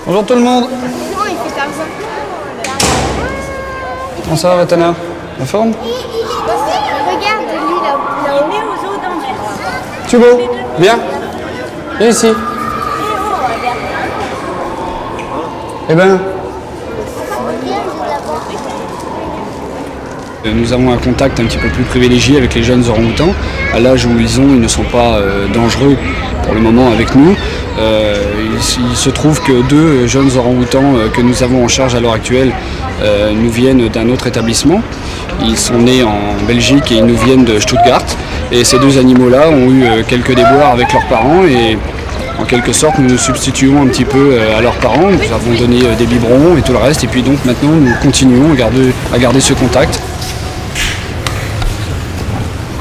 Bonjour tout le monde. Non, il fait Tarzan. Comment ça va, Vatana? La forme? Regarde, lui, là-haut. Il est aux eaux d'Anvers. Thubaud, viens. Viens ici. Eh ben, nous avons un contact un petit peu plus privilégié avec les jeunes orang-outans. À l'âge où ils ne sont pas dangereux pour le moment avec nous. Il se trouve que deux jeunes orang-outans que nous avons en charge à l'heure actuelle nous viennent d'un autre établissement. Ils sont nés en Belgique et ils nous viennent de Stuttgart. Et ces deux animaux-là ont eu quelques déboires avec leurs parents et en quelque sorte nous nous substituons un petit peu à leurs parents. Nous avons donné des biberons et tout le reste. Et puis donc maintenant nous continuons à garder ce contact.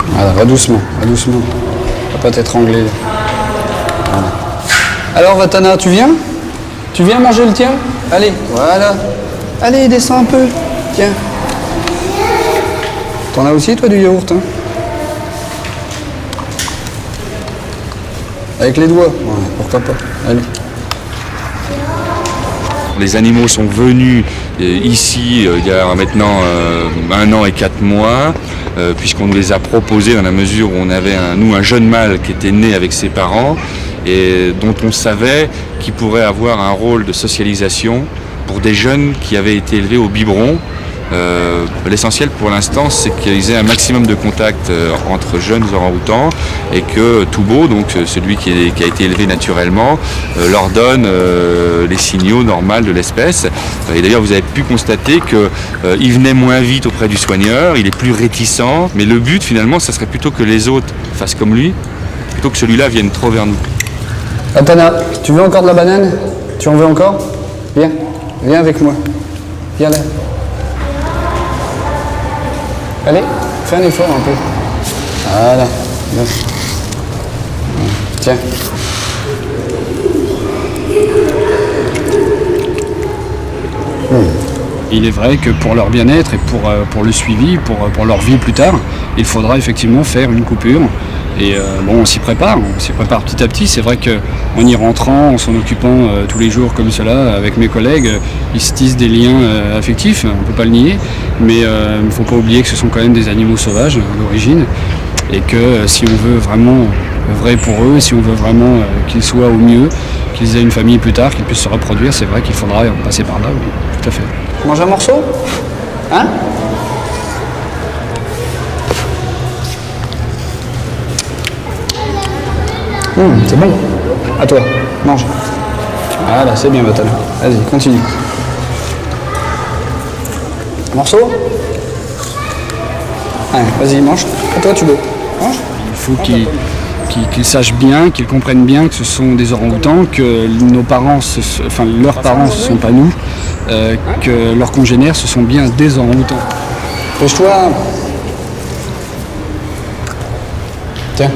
Voilà, va doucement, va doucement. Va pas t'étrangler. Voilà. Alors Vatana, tu viens? Tu viens manger le tien? Allez, voilà. Allez, descends un peu. Tiens. T'en as aussi toi du yaourt, hein? Avec les doigts? Ouais, pourquoi pas. Allez. Les animaux sont venus ici il y a maintenant 1 an et 4 mois, puisqu'on nous les a proposés dans la mesure où on avait un jeune mâle qui était né avec ses parents et dont on savait qu'il pourrait avoir un rôle de socialisation pour des jeunes qui avaient été élevés au biberon. L'essentiel pour l'instant, c'est qu'ils aient un maximum de contact entre jeunes orang-outans et que Thubaud, donc celui qui a été élevé naturellement, leur donne les signaux normaux de l'espèce. Et d'ailleurs, vous avez pu constater qu'il venait moins vite auprès du soigneur, il est plus réticent, mais le but finalement, ça serait plutôt que les autres fassent comme lui, plutôt que celui-là vienne trop vers nous. Vatana, tu veux encore de la banane? Tu en veux encore? Viens, viens avec moi. Viens là. Allez, fais un effort un peu. Voilà. Bien. Tiens. Il est vrai que pour leur bien-être et pour le suivi, pour leur vie plus tard, il faudra effectivement faire une coupure. Et bon, on s'y prépare petit à petit. C'est vrai qu'en y rentrant, en s'en occupant tous les jours comme cela, avec mes collègues, ils se tissent des liens affectifs, on ne peut pas le nier. Mais il ne faut pas oublier que ce sont quand même des animaux sauvages d'origine. Et que si on veut vraiment œuvrer pour eux, si on veut vraiment qu'ils soient au mieux, qu'ils aient une famille plus tard, qu'ils puissent se reproduire, c'est vrai qu'il faudra passer par là, oui, tout à fait. Tu manges un morceau? Hein? C'est bon. À toi, mange. Voilà, c'est bien, Vatana. Vas-y, continue. Morceau? Allez, vas-y, mange. À toi, tu veux. Mange. Il faut qu'ils sachent bien, qu'ils comprennent bien que ce sont des orang-outans, que nos parents, leurs parents, ce ne sont pas nous, que leurs congénères, ce sont bien des orang-outans. Pêche-toi. Tiens.